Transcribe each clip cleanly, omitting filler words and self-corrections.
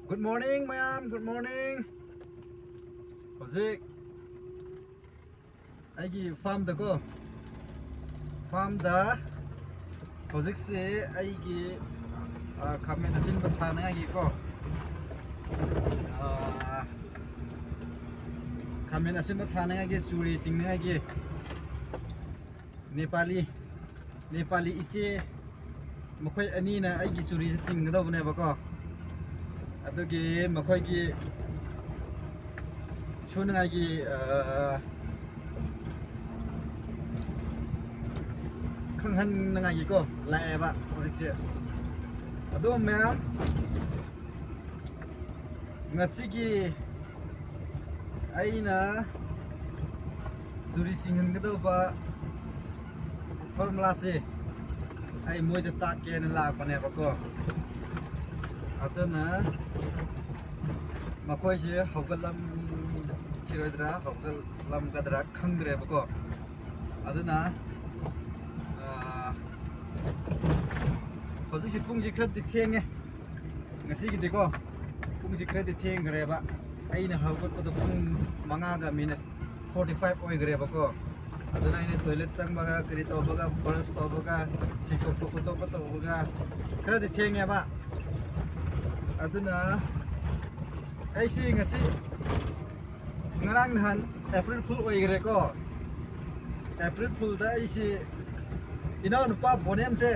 Good morning, ma'am. Good morning. Hojik aigi farm da ko. Farm da hojik se aigi khamen asin ba thana aigi ko. Khamen asin ba thana aigi churi sing aigi. Nepali ise makhoi ani na aigi churi sing da bune ba ko. Adugi makhoi gi shunangai khanghan nangai ko lae ba hojik ado ma'am ngasi gi aina suri singhan gado ba formula se ai moi de ta ke na la pane ba ko adana makhoi se hogalam kirodra hogalam kadra khangre ba ko adana hojik si pungsi khraddi thenge ngasi gi de ko pungsi khraddi theng gre ba aina hogot ko pung manga ga minute 45 oi gre ba ko aduna ine toilet chang ba ga kri to ba ga brush to ba ga sikok ko to ba ga khraddi thenge ba aduna ai si ngasi ngarang han April Fool oi gre ko April Fool da ai si ina nu pa bonem se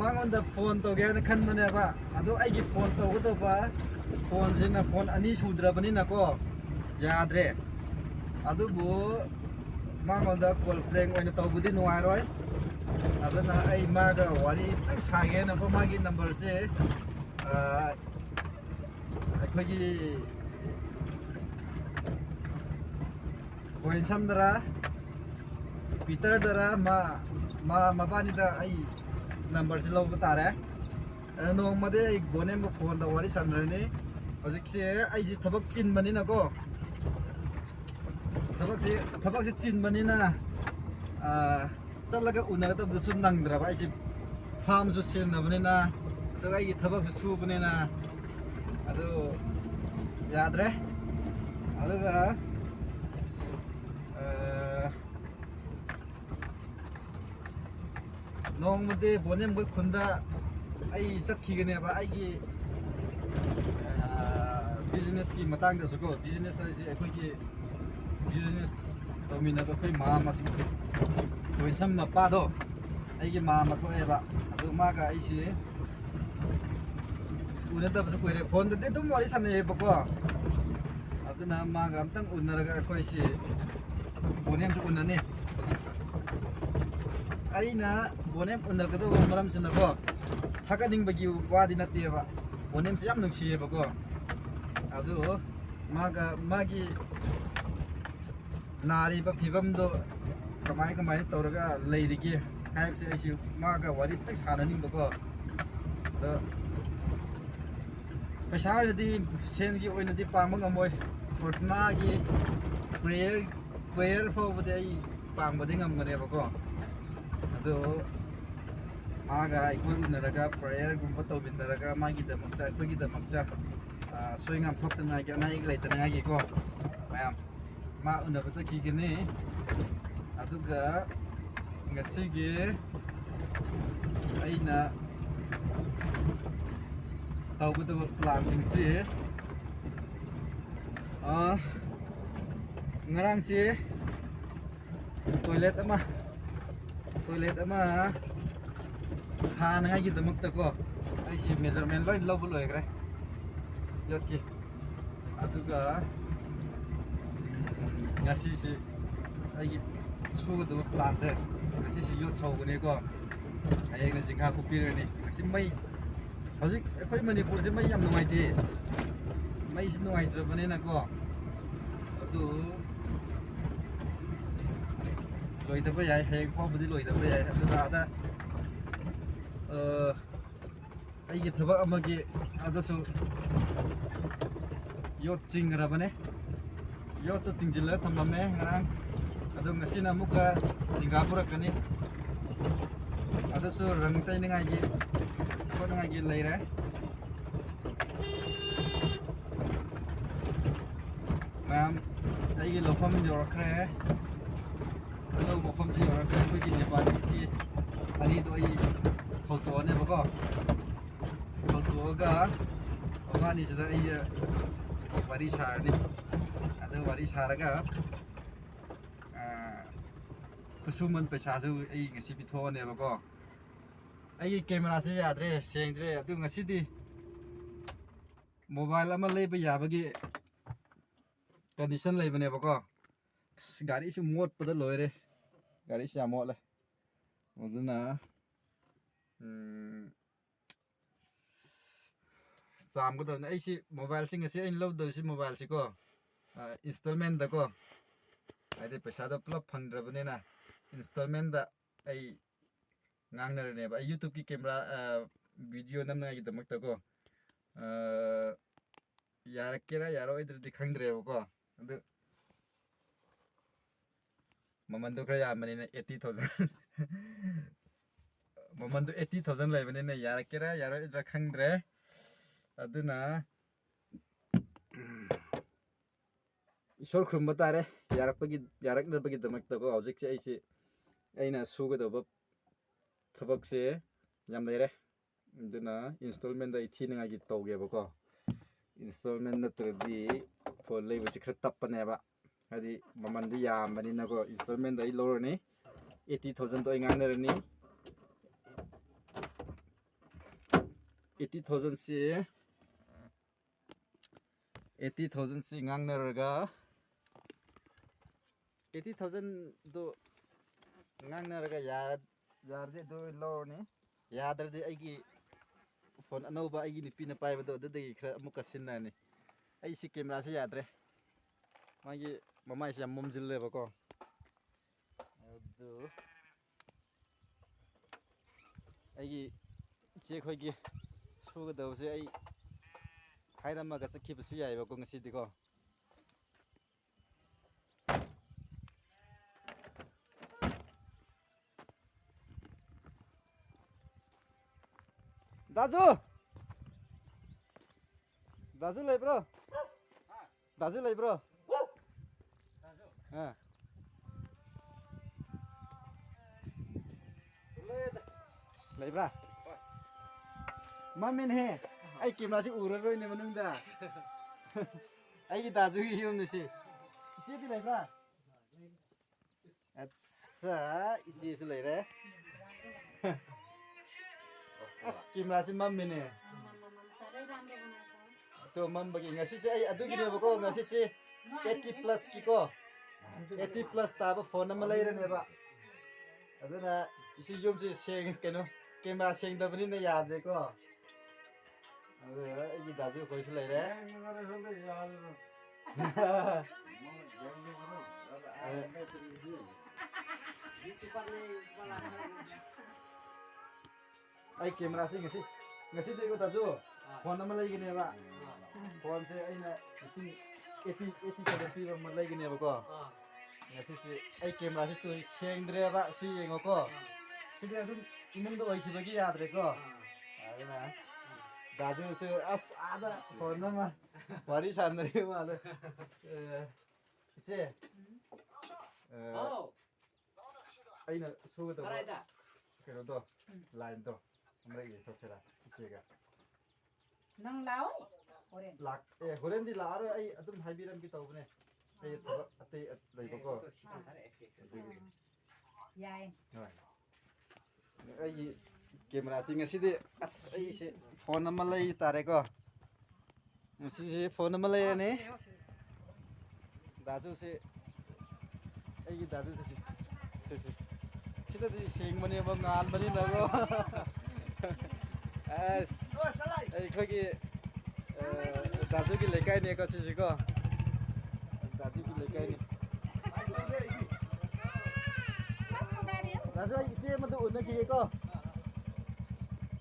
mangon da phone to ge na khan mane ba ado ai gi phone to go ba phone sin na phone ani sudra bani na ko yadre adu bu mangon da call prank oi na to budi no ai roi adana ai ma ga wari ai sa ge na ba ma gi number se ai gi coin sam dara Peter dara ma bani da ai number se lo tare no made ai bonem ko phone da wari sanrani hojik se ai ji thabak chin bani na ko thabak se chin bani na salaga unaga tab su nangdra ba ai si farm su sen na bani na to ai gi thabak su bani na ado yadre aduga nong made bonem ko khunda ai sakhi gane ba ai gi business ki matang da suko business ai se khoi gi business to mina ba khoi ma masik khoi sam ma pa do ai gi ma thoe ba adu ma ga ai se una da ba khoi re phone de dum wari san ne ba ko aduna ma ga amtang unara ga khoi se bonem su unane aina bonem unagado maram sina ko thakaning bagi wadi na te ba bonem se yam nungsi ba ko adu maga magi nari ba phibam do kamai toraga leirige haib se ai maga wari tak sananing ba ko da paisa di sen gi oina di pang ngamoi prarthana gi prayer fo bode ai pang bode ngam gane ba ko ado maga ikoi unaraga prayer gumba to bindaraga magi da makta ikoi gi da makta soingam thokta na ga nai glai tana gi ko mayam ma una basa ki gene aduga ngasi gi aina tawbu da plan sing si ngarang si toilet ama san ngai gi damak ta ko ai si measurement loi lo loi gre yot ki aduga ngasi si ai gi su da plan se ngasi si yot sau ne ko ai na jingha ku pir ni ngasi mai hojik khoi manipur se mai yam nuai ti mai si nuai tra bane na ko adu loi da ba yai heng pho budi loi da ba yai adu da ai gi thaba amagi adasu yot chingra bane yot to chingjila thamame ngarang adu ngasina muka singapura kani adasu rang tai ningai gi ko ningai gi leire ꯃꯌꯥꯝ ꯑꯩꯒꯤ ꯂꯧꯐꯝ ꯌꯧꯔꯛꯈ꯭ꯔꯦ ꯑꯅꯧꯕ ꯃꯐꯝꯁꯤ ꯌꯧꯔꯛꯈ꯭ꯔꯦ ꯑꯩꯈꯣꯏꯒꯤ ꯅꯦꯄꯥꯂꯤꯁꯤ ꯑꯅꯤꯗꯣ ꯑꯩ ꯍꯧꯗꯣꯛꯑꯅꯦꯕꯀꯣ ꯍꯧꯗꯣꯛꯑꯒ ꯃꯕꯥꯅꯤꯁꯤꯗ ꯑꯩ wari sarni ada wari saraga kusuman pesasu ai ngasi pithone bako ai camera se yadre sengdre adu ngasi di mobile ama leba yabagi condition leibane bako gari su mot pada loire gari su amot le aduna sam ko dona ai si mobile sing ase in love do si mobile si ko installment da ko ai de paisa da plug phangdra na installment da ai ngangna ne ba youtube ki camera video namna gi damak ta ko yarakera yaro idr di khangdre ko adu maman do kra ya mani na 80000 maman do 80000 lai bane na yarakera yaro idr khangdre aduna isor khrum batare yaraknabagi damak ta ko hojik se ai se aina sugadaba thabak se yam leire aduna installment da ithinanga gi tawge bako installment natradi phone lei basi khra tappane ba hadi maman du yambani na ko installment da I lorani 80000 to nganarani 80000 se 80000 se ngangnaraga 80000 do ngangnaraga yarde do lorani yadrade aigi phone anauba aigi nipi na paiba do adudagi khra amuka sinnani ai si camera se yadre magi mamai se momjil le bako adu aigi che khoi gi suga do se ai hairama ga sakhi bu su yai bako ngasi diko Dazu lai bro Dazu lai bro ha lai bra mamin he ai camera si uraroi ne manungda ai gi dazu gi yum ne si di lai bra atsa isi si lai re as camera si mamin he to mam bagi ngasi se ai adu gi ne bako ngasi se 80 plus ki ko 80 plus taba phone nama laira ne ba aduna isi yum se seng keno camera seng da bani na yad re ko adu ai dazu khoi se laire ai camera se ngasi de ko dazu phone nama lai gi ne ba phone se aina isi 80 pi ma lai gi ne ba ko ngasi se ai camera se tu sengdre ba si yengo ko sidi adum imung do oi khibagi yadre ko aduna dazu se as ada phone nama wari sandre ma le se aina suga do kero do line do amra gi thokera isega nang lao horen lak horen di laaro ai adum haibiram ki tawbne ai thaba atei leibo ko yai ai camera sing asidi as ai se phone nama lai tare ko ngasi se phone nama lai ne dazu se ai gi dazu se sida di sing mane ba ngal mani na ko as ai khogi dazu ki lekai ne ko sisi ko dazu ki lekai ne dazu ai se madu unna ki ko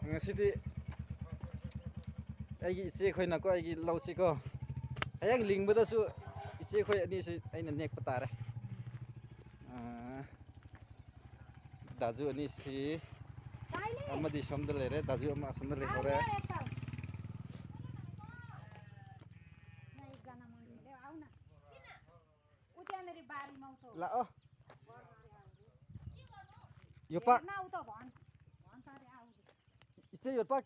ngasi di ai gi se khoi na ko ai gi lausi ko ayang lingbada su ise khoi ani se aina nek patare dazu ani si amadi somda lere dazu ama asanda le hore lỡ yo pak iche yo pak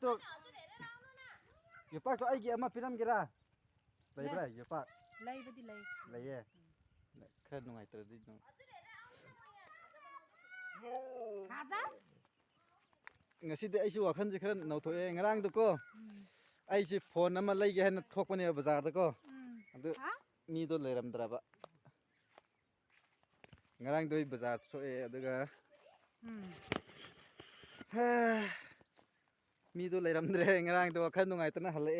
to ai gi ama piram gira lay bra yo pak Lay lay ye khar nungai tradi no Haja ngasi de ai su wakhan je khar nau thoe ngarang to ko ai si phone ama lay ge han thokpane bazar da ko adu mi do leiram draba ngarang doi bazar so e aduga mi do leiram dre ngarang do wakhan nungai tana hale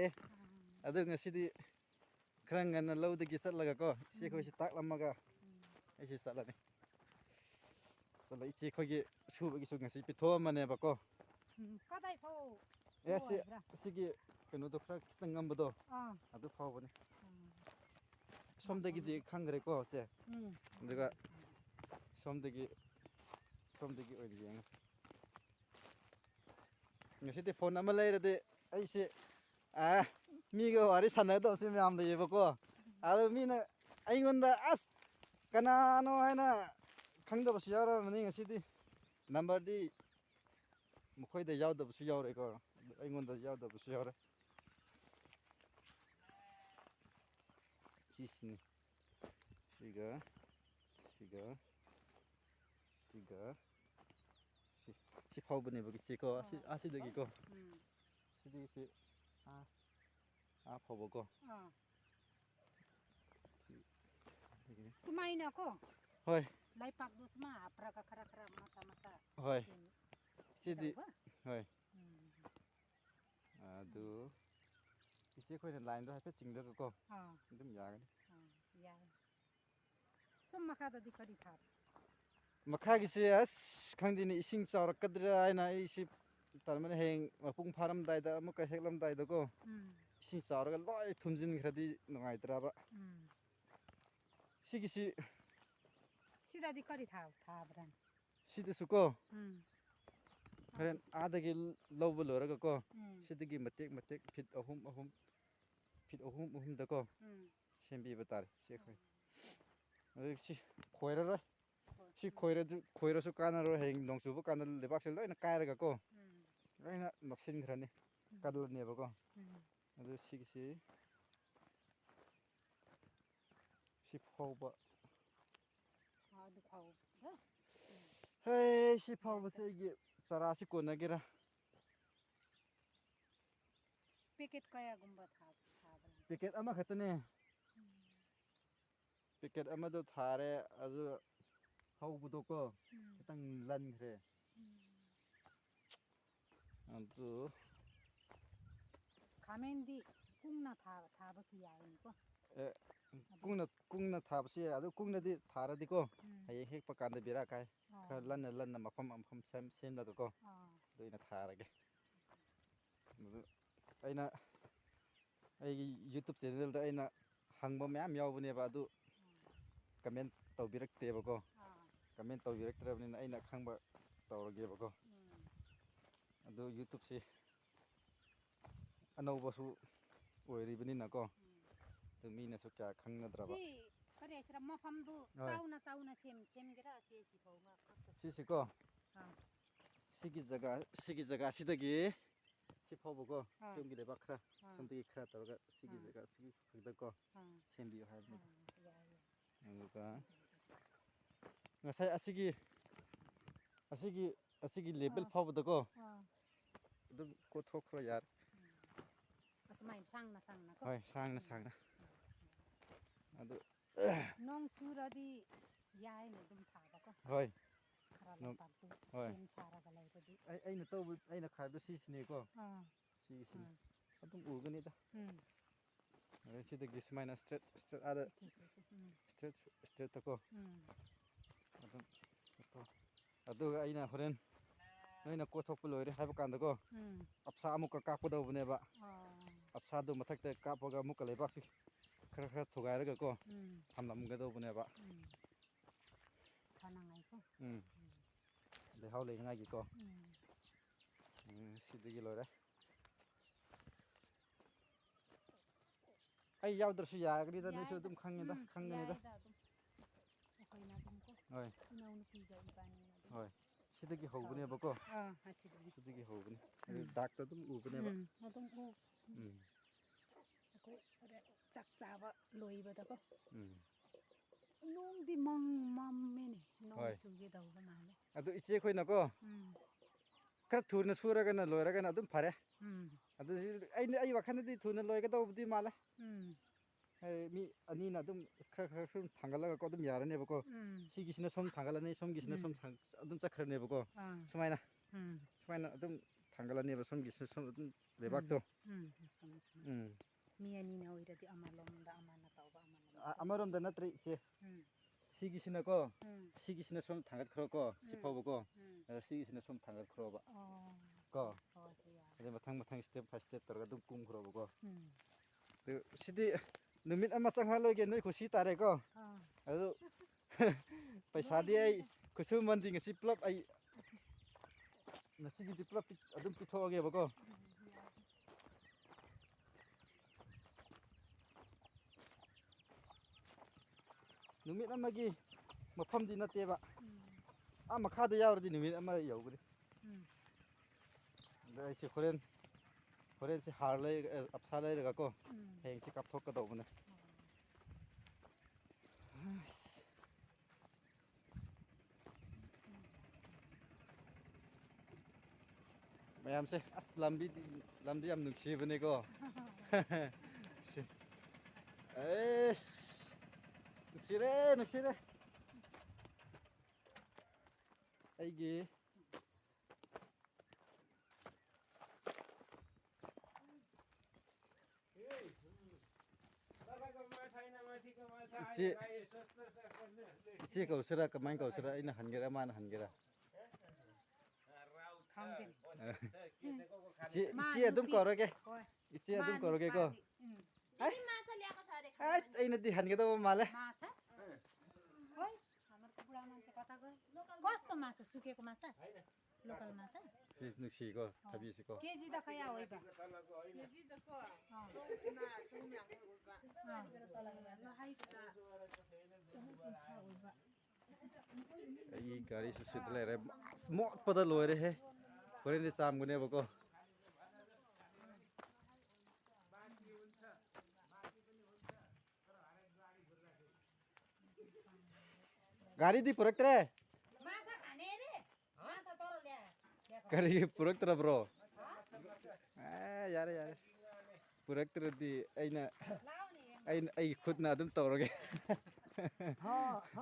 adu ngasi di khar ngana lau de gi satlaga ko si khoi si tak lamaga ai si satlani sala ichi khoi gi su gi su ngasi pi tho mane ba ko Kadai phô ya si gi kenu do khra kitang ngam do adu phau bane somdagi di khangre ko che aduga somdagi oi gi ngasi di phone ama lai rade ai si mi ga wari sana do si myam da yeba ko adu mi na ai ngonda as kanano haina khangda basu yara mani ngasi di number di mukhoi da yaw da basu yaw re ko ai ngonda yaw da basu yaw re 지신이 시가 시 파우분이 보기 지고 아시득이고 시디시 파우보고 Sumaina ko 호이 Lai pak do sma apraka khara maca 호이 시디 호이 아두 이제 거기는 라인도 할때 징더고 좀 야가니 Ya Sum makada di kadi thar 마카기시 아스 강디니 이싱 짜락kadra 아이나 이시 tarmane heng mapung pharam dai da amuka heklam dai da ko isin charaga loi thumjin khradi nungai traba sigisi Sida di kadi bran sidisu ko haren adagi lobul loraga ko sidigi matek fit ahum da ko sembi batar se khoi si khoira si khoira su kanaro heng longsu bu kanal lebak sel loina kairaga ko loina noksin khrani kadal ne ba ko adu sigisi si phauba adu phau hey si phauba se gi chara si konagira Packet kaya gumba bran packet ama khatane packet ama do thare adu phaubu ko kitang lan khre adu Kamendi kungna basu yaini ko kungna thabsi adu kungnadi tharadi ko hayeng hekpa kanda bira kai khar lan mafam sem la ko doina tharage aina ai YouTube channel da aina hangba myam yawbane ba adu comment tawbirakte ba ko comment tawbiraktrabnina aina khangba tawrage ba ko adu YouTube si anawbasu oiribani ko mina su kya khangnadraba si kare sira mafam du chauna sem gira si phau ma si ko sigi jaga sidagi si phaubu ko semgi leba khra somdagi khra tawga sigi jaga sigi khagda ko sembi haibni aduga ngasai asigi level phaubu ko adum ko thokro yar asmai sangna ko hoi sangna adu nong churadi yai ne dum thaba ko hoi khara pak du sem sara ga lai radi aina tawbu aina khaibda sisine ko sisi adum ugani da sidagi smaina straight ada straight ko adum aduga aina horen noina kothokpu loire haiba kanda ko apsa amuka kakpadawbane ba apsa do mathakte kapaga amuka lebak si khara thugairaga ko thamlamgadawbane ba kanangai ko lehau lengai gi ko sidagi loire ai yawdarsu yagri da nisu dum khangida okay ꯍꯣꯏ ꯏꯅꯥꯎꯅꯨꯄꯤꯒ ꯏꯕꯥꯅꯤꯅ ꯑꯗꯨꯝ ꯍꯣꯏ ꯁꯤꯗꯒꯤ ꯍꯧꯕꯅꯦꯕꯀꯣ ꯑꯁꯤꯗꯒꯤ ꯁꯤꯗꯒꯤ ꯍꯧꯕꯅꯤ ꯑꯗꯨ ꯗꯥꯛꯇ ꯑꯗꯨꯝ ꯎꯕꯅꯦꯕ ꯑꯗꯨꯝ ꯎꯝ ꯑꯩꯈꯣꯏ ꯍꯣꯔꯦꯟ ꯆꯥꯛ ꯆꯥꯕ ꯂꯣꯏꯕꯗꯀꯣ ꯎꯝ ꯅꯣꯡꯗꯤ ꯃꯝꯃꯦꯅꯦ ꯅꯣꯡ ꯍꯣꯏ ꯆꯨꯒꯦꯗꯧꯕ ꯃꯥꯜꯂꯦ ꯑꯗꯨ ꯏꯆꯦ ꯈꯣꯏꯅꯀꯣ ꯈꯔ ꯊꯨꯅ ꯁꯨꯔꯒꯅ ꯂꯣꯏꯔꯒꯅ ꯑꯗꯨꯝ ꯐꯔꯦ ꯑꯗꯨ ꯑꯩ ꯋꯥꯈꯜꯗꯗꯤ ꯊꯨꯅ ꯂꯣꯏꯒꯗꯧꯕꯗꯤ ꯃꯥꯜꯂꯦ ꯃꯤ ꯑꯅꯤꯅ ꯑꯗꯨꯝ ꯈꯔ ꯁꯨꯝ ꯊꯥꯡꯒꯠꯂꯒꯀꯣ ꯑꯗꯨꯝ ꯌꯥꯔꯅꯦꯕꯀꯣ ꯁꯤꯒꯤꯁꯤꯅ ꯁꯣꯝ ꯊꯥꯡꯒꯠꯂꯅꯤ ꯁꯣꯝꯒꯤꯁꯤꯅ ꯁꯣꯝ ꯑꯗꯨꯝ ꯆꯠꯈ꯭ꯔꯅꯦꯕꯀꯣ ꯁꯨꯃꯥꯏꯅ ꯑꯗꯨꯝ ꯊꯥꯡꯒꯠꯂꯅꯦꯕ ꯁꯣꯝꯒꯤꯁꯤꯅ ꯁꯣꯝ ꯑꯗꯨꯝ ꯂꯩꯕꯥꯛꯇꯣ ꯃꯤ ꯑꯅꯤꯅ ꯑꯣꯏꯔꯗꯤ ꯑꯃꯂꯣꯝꯗ ꯑꯃꯅ ꯇꯧꯕ ꯑꯃꯔꯣꯝꯗ ꯅꯠꯇ꯭ꯔꯦ ꯏꯆꯦ ꯁꯤꯒꯤꯁꯤꯅꯀꯣ ꯁꯤꯒꯤꯁꯤꯅ ꯁꯣꯝ ꯊꯥꯡꯒꯠꯈ꯭ꯔꯣꯀꯣ ꯁꯤ ꯐꯥꯎꯕꯀꯣ ꯁꯤꯒꯤꯁꯤꯅ ꯁꯣꯝ ꯊꯥꯡꯒꯠꯈ꯭ꯔꯣꯕ ꯀꯣ ꯑꯗꯩ ꯃꯊꯪ ꯁ꯭ꯇꯦꯞ ꯕꯥꯏ ꯁ꯭ꯇꯦꯞ ꯇꯧꯔꯒ ꯑꯗꯨꯝ ꯀꯨꯝꯈ꯭ꯔꯣꯕꯀꯣ ꯑꯗꯨ ꯁꯤꯗꯤ ꯅꯨꯃꯤꯠ ꯑꯃ ꯆꯪꯍꯜꯂꯣꯏꯒꯦ ꯅꯣꯏ ꯈꯨꯁꯤ ꯇꯥꯔꯦꯀꯣ ꯑꯗꯨ ꯄꯩꯁꯥꯗꯤ ꯑꯩ ꯈꯨꯠꯁꯨꯃꯟꯗꯤ ꯉꯁꯤ ꯄꯨꯂꯞ ꯑꯩ ꯉꯁꯤꯒꯤꯗꯤ ꯄꯨꯂꯞ ꯑꯗꯨꯝ ꯄꯤꯊꯣꯛꯑꯒꯦꯕꯀꯣ ꯅꯨꯃꯤꯠ ꯑꯃꯒꯤ ꯃꯐꯝꯗꯤ ꯅꯠꯇꯦꯕ ꯃꯈꯥꯗ ꯌꯥꯎꯔꯗꯤ ꯅꯨꯃꯤꯠ ꯑꯃ ꯌꯧꯒꯅꯤ ꯑꯗ ꯑꯩꯁꯦ ꯍꯣꯔꯦꯟꯁꯦ ꯍꯥꯔ ꯂꯩꯔꯒ ꯑꯞꯁꯥ ꯂꯩꯔꯒꯀꯣ ꯍꯌꯦꯡꯁꯦ ꯀꯥꯞꯊꯣꯛꯀꯗꯧꯕꯅꯦ ꯃꯌꯥꯝꯁꯦ ꯑꯁ ꯂꯝꯗꯤ ꯌꯥꯝ ꯅꯨꯡꯁꯤꯕꯅꯦꯀꯣ ꯑꯦꯁ ꯅꯨꯡꯁꯤꯔꯦ ꯑꯩꯒꯤ ꯏꯆꯦ ꯀꯧꯁꯤꯔꯥ ꯀꯃꯥꯏꯅ ꯀꯧꯁꯤꯔꯥ ꯑꯩꯅ ꯍꯟꯒꯦꯔꯥ ꯃꯥꯅ ꯍꯟꯒꯦꯔꯥ ꯏꯆꯦ ꯑꯗꯨꯝ ꯀꯧꯔꯒꯦ ꯏꯆꯦ ꯑꯗꯨꯝ ꯀꯧꯔꯒꯦꯀꯣ ꯑꯩꯅꯗꯤ ꯍꯟꯒꯗꯧꯕ ꯃꯥꯜꯂꯦ कस्तो माछा सुकेको माछा लोकल माछा ꯁꯤ ꯅꯨꯡꯁꯤꯀꯣ ꯊꯕꯤꯁꯤꯀꯣ केजीदा कया अोइबा केजीदको ꯇꯧꯇꯨꯅ ꯆꯍꯨꯝ ꯌꯥꯡꯈꯩ ꯑꯣꯏꯕ ꯑꯩꯒꯤ ꯒꯥꯔꯤꯁꯨ ꯁꯤꯗ ꯂꯩꯔꯦ ꯑꯁ ꯃꯣꯠꯄꯗ ꯂꯣꯏꯔꯦꯍꯦ ꯍꯣꯔꯦꯟꯗꯤ ꯆꯥꯝꯒꯅꯦꯕꯀꯣ ꯒꯥꯔꯤꯗꯤ ꯄꯨꯔꯛꯇ꯭ꯔꯦ ꯀꯔꯤꯒꯤ ꯄꯨꯔꯛꯇ꯭ꯔꯕ꯭ꯔꯣ ꯌꯥꯔꯦ ꯄꯨꯔꯛꯇ꯭ꯔꯗꯤ ꯑꯩꯒꯤ ꯈꯨꯠꯅ ꯑꯗꯨꯝ ꯇꯧꯔꯒꯦ ꯊꯥ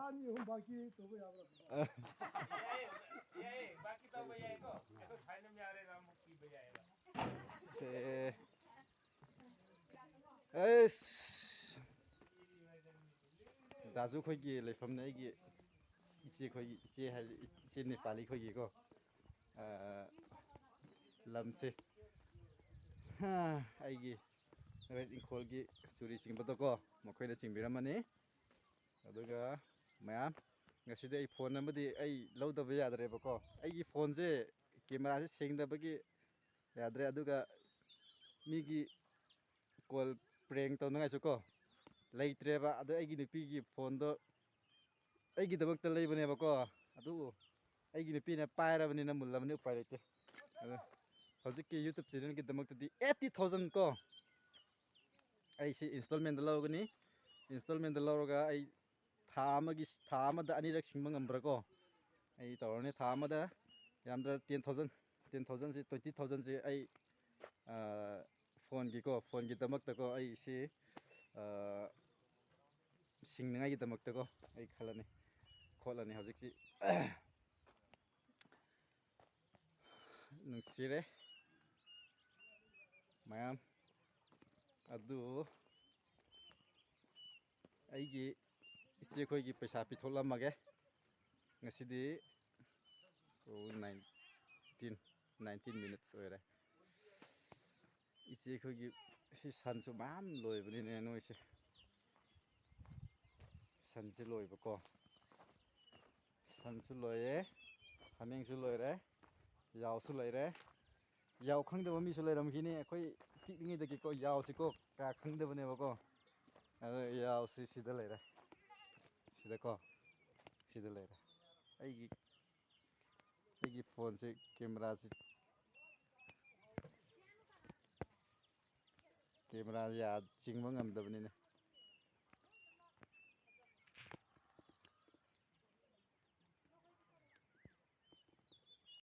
ꯑꯅꯤ ꯑꯍꯨꯝ ꯕꯥꯀꯤ ꯇꯧꯕ ꯌꯥꯕ꯭ꯔꯥ ꯌꯥꯏ ꯕꯥꯀꯤ ꯇꯧꯕ ꯌꯥꯏꯀꯣ ꯑꯗꯨ ꯐꯥꯏꯅꯝ ꯌꯥꯔꯦꯒ ꯑꯃꯨꯛ ꯄꯤꯕ ꯌꯥꯏꯕ ꯑꯁ ꯗꯥꯖꯨ ꯈꯣꯏꯒꯤ ꯂꯩꯐꯝꯅꯦ ꯑꯩꯒꯤ ꯏꯆꯦ ꯅꯦꯄꯥꯂꯤ ꯈꯣꯏꯒꯤꯀꯣ ꯂꯝꯁꯦ ꯑꯩꯒꯤ ꯏꯪꯈꯣꯜꯒꯤ ꯆꯨꯔꯤ ꯆꯤꯡꯕꯗꯀꯣ ꯃꯈꯣꯏꯅ ꯆꯤꯡꯕꯤꯔꯝꯃꯅꯤ ꯑꯗꯨꯒ ꯃꯌꯥꯝ ꯉꯁꯤꯗꯤ ꯑꯩ ꯐꯣꯟ ꯑꯃꯗꯤ ꯑꯩ ꯂꯧꯗꯕ ꯌꯥꯗ꯭ꯔꯦꯕꯀꯣ ꯑꯩꯒꯤ ꯐꯣꯟꯁꯦ ꯀꯦꯃꯦꯔꯥꯁꯦ ꯁꯦꯡꯗꯕꯒꯤ ꯌꯥꯗ꯭ꯔꯦ ꯑꯗꯨꯒ ꯃꯤꯒꯤ ꯀꯣꯜ ꯄ꯭ꯔꯦꯡ ꯇꯧꯅꯉꯥꯏꯁꯨ ꯀꯣ ꯂꯩꯇ꯭ꯔꯦꯕ ꯑꯗꯣ ꯑꯩꯒꯤ ꯅꯨꯄꯤꯒꯤ ꯐꯣꯟꯗꯣ ꯑꯩꯒꯤꯗꯃꯛꯇ ꯂꯩꯕꯅꯦꯕꯀꯣ ꯑꯗꯨꯕꯨ ꯑꯩꯒꯤ ꯅꯨꯄꯤꯅ ꯄꯥꯏꯔꯕꯅꯤꯅ ꯃꯨꯜꯂꯕꯅꯤ ꯎꯄꯥꯏ ꯂꯩꯇꯦ ꯑꯗꯣ ꯍꯧꯖꯤꯛꯀꯤ ꯌꯨꯇꯨꯞ ꯆꯦꯅꯦꯜꯒꯤꯗꯃꯛꯇꯗꯤ 80,000 ꯀꯣ ꯑꯩꯁꯤ ꯏꯟꯁꯇꯣꯜꯃꯦꯟꯗ ꯂꯧꯒꯅꯤ ꯏꯟꯁꯇꯣꯜꯃꯦꯟꯗ ꯂꯧꯔꯒ ꯑꯩ ꯊꯥ ꯑꯃꯗ ꯑꯅꯤꯔꯛ ꯁꯤꯡꯕ ꯉꯝꯕ꯭ꯔꯥꯀꯣ ꯑꯩ ꯇꯧꯔꯅꯤ ꯊꯥ ꯑꯃꯗ ꯌꯥꯝꯗ꯭ꯔ 10,000ꯁꯤ 20,000ꯁꯤ ꯑꯩ ꯐꯣꯟꯒꯤꯗꯃꯛꯇꯀꯣ ꯑꯩꯁꯤ ꯁꯤꯡꯅꯉꯥꯏꯒꯤꯗꯃꯛꯇꯀꯣ ꯑꯩ ꯈꯣꯠꯂꯅꯤ ꯍꯧꯖꯤꯛꯁꯤ ꯅꯨꯡꯁꯤꯔꯦ ꯃꯌꯥꯝ ꯑꯗꯨ ꯑꯩꯒꯤ ꯏꯆꯦꯈꯣꯏꯒꯤ ꯄꯩꯁꯥ ꯄꯤꯊꯣꯛꯂꯝꯃꯒꯦ ꯉꯁꯤꯗꯤ 19 ꯃꯤꯅꯠꯁ ꯑꯣꯏꯔꯦ ꯏꯆꯦꯈꯣꯏꯒꯤ ꯁꯤ ꯁꯟꯁꯨ ꯃꯌꯥꯝ ꯂꯣꯏꯕꯅꯤꯅꯦ ꯅꯣꯏꯁꯦ ꯁꯟꯁꯤ ꯂꯣꯏꯕꯀꯣ ꯁꯟꯁꯨ ꯂꯣꯏꯔꯦ ꯍꯥꯃꯦꯡꯁꯨ ꯂꯣꯏꯔꯦ ꯌꯥꯎꯁꯨ ꯂꯩꯔꯦ ꯌꯥꯎ ꯈꯪꯗꯕ ꯃꯤꯁꯨ ꯂꯩꯔꯝꯈꯤꯅꯤ ꯑꯩꯈꯣꯏ ꯄꯤꯛꯂꯤꯉꯩꯗꯒꯤꯀꯣ ꯌꯥꯎꯁꯤꯀꯣ ꯀꯌꯥ ꯈꯪꯗꯕꯅꯦꯕꯀꯣ ꯑꯗꯣ ꯌꯥꯎꯁꯤ ꯁꯤꯗ ꯂꯩꯔꯦ ꯁꯤꯗꯀꯣ ꯁꯤꯗ ꯂꯩꯔꯦ ꯑꯩꯒꯤ ꯐꯣꯟꯁꯦ ꯀꯦꯃꯦꯔꯥꯁꯦ ꯆꯤꯡꯕ ꯉꯝꯗꯕꯅꯤꯅꯦ